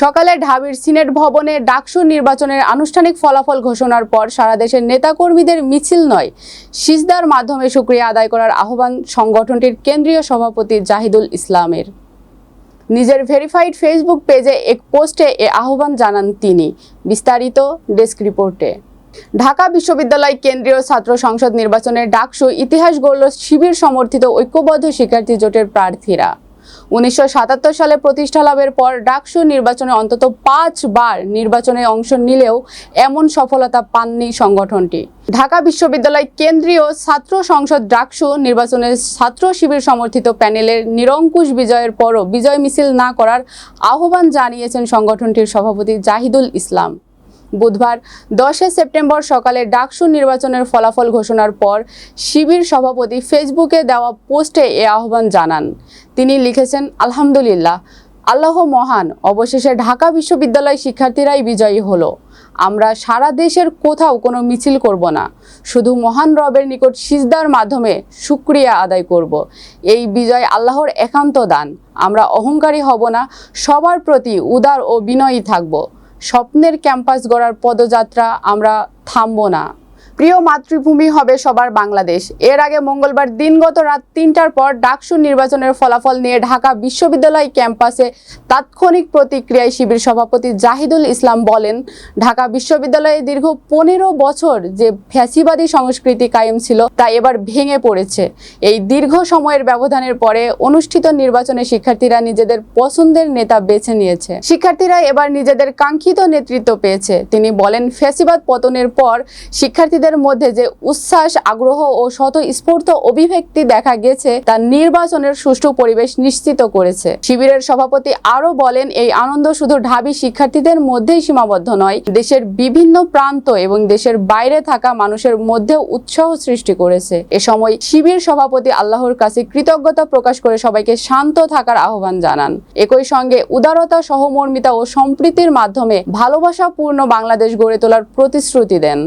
সকালে ঢাবির সিনেট ভবনে ডাকসু নির্বাচনের আনুষ্ঠানিক ফলাফল ঘোষণার পর সারা দেশের নেতাকর্মীদের মিছিল নয়, সিজদার মাধ্যমে শুকরিয়া আদায় করার আহ্বান সংগঠনটির কেন্দ্রীয় সভাপতি জাহিদুল ইসলামের। নিজের ভেরিফাইড ফেসবুক পেজে এক পোস্টে এ আহ্বান জানান তিনি। বিস্তারিত ডেস্ক রিপোর্টে। ঢাকা বিশ্ববিদ্যালয় কেন্দ্রীয় ছাত্র সংসদ নির্বাচনে ডাকসু ইতিহাস গড়ল শিবির সমর্থিত ঐক্যবদ্ধ শিক্ষার্থী জোটের প্রার্থীরা। 1977 সালে প্রতিষ্ঠা লাভের পর ডাকসু নির্বাচনে অন্তত 5 বার নির্বাচনে অংশ নিলেও এমন সফলতা পাননি সংগঠনটি। ঢাকা বিশ্ববিদ্যালয় কেন্দ্রীয় ছাত্র সংসদ ডাকসু নির্বাচনে ছাত্র শিবির সমর্থিত প্যানেলের নিরঙ্কুশ বিজয়ের পরও বিজয় মিছিল না করার আহ্বান জানিয়েছেন সংগঠনটির সভাপতি জাহিদুল ইসলাম। বুধবার 10 সেপ্টেম্বর সকালে ডাকসু নির্বাচনের ফলাফল ঘোষণার পর শিবির সভাপতি ফেসবুকে দেওয়া পোস্টে এ আহ্বান জানান। তিনি লিখেছেন, আলহামদুলিল্লাহ, আল্লাহ মহান, অবশেষে ঢাকা বিশ্ববিদ্যালয় শিক্ষার্থীরাই বিজয়ী হলো। আমরা সারা দেশের কোথাও কোনো মিছিল করব না, শুধু মহান রবের নিকট সিজদার মাধ্যমে শুকরিয়া আদায় করব। এই বিজয় আল্লাহর একান্ত দান। আমরা অহংকারী হব না, সবার প্রতি উদার ও বিনয়ী থাকব। স্বপ্নের ক্যাম্পাস গড়ার পদযাত্রা আমরা থামব না। প্রিয় মাতৃভূমি হবে সবার বাংলাদেশ। এর আগে মঙ্গলবার দিনগত রাত 3টার পর ডাকসু নির্বাচনের ফলাফল নিয়ে ঢাকা বিশ্ববিদ্যালয় ক্যাম্পাসে তাৎক্ষণিক প্রতিক্রিয়ায় শিবির সভাপতি জাহিদুল ইসলাম বলেন, ঢাকা বিশ্ববিদ্যালয়ে দীর্ঘ 15 বছর যে ফ্যাসিবাদী সংস্কৃতি কায়েম ছিল তা এবার ভেঙে পড়েছে। এই দীর্ঘ সময়ের ব্যবধানের পরে অনুষ্ঠিত নির্বাচনে শিক্ষার্থীরা নিজেদের পছন্দের নেতা বেছে নিয়েছে। শিক্ষার্থীরা এবার নিজেদের কাঙ্ক্ষিত নেতৃত্ব পেয়েছে। তিনি বলেন, ফ্যাসিবাদ পতনের পর শিক্ষার্থীদের মধ্যে যে উচ্ছ্বাস, আগ্রহ ও স্বতঃস্ফূর্ত অভিব্যক্তি দেখা গেছে তা নির্বাচনের সুষ্ঠু পরিবেশ নিশ্চিত করেছে। শিবিরের সভাপতি আরো বলেন, এই আনন্দ শুধু ঢাবি শিক্ষার্থীদের মধ্যেই সীমাবদ্ধ নয়, দেশের বিভিন্ন প্রান্ত এবং দেশের বাইরে থাকা মানুষের মধ্যেও উৎসাহ সৃষ্টি করেছে। এ সময় শিবির সভাপতি আল্লাহর কাছে কৃতজ্ঞতা প্রকাশ করে সবাইকে শান্ত থাকার আহ্বান জানান। একই সঙ্গে উদারতা, সহমর্মিতা ও সম্প্রীতির মাধ্যমে ভালোবাসাপূর্ণ বাংলাদেশ গড়ে তোলার প্রতিশ্রুতি দেন।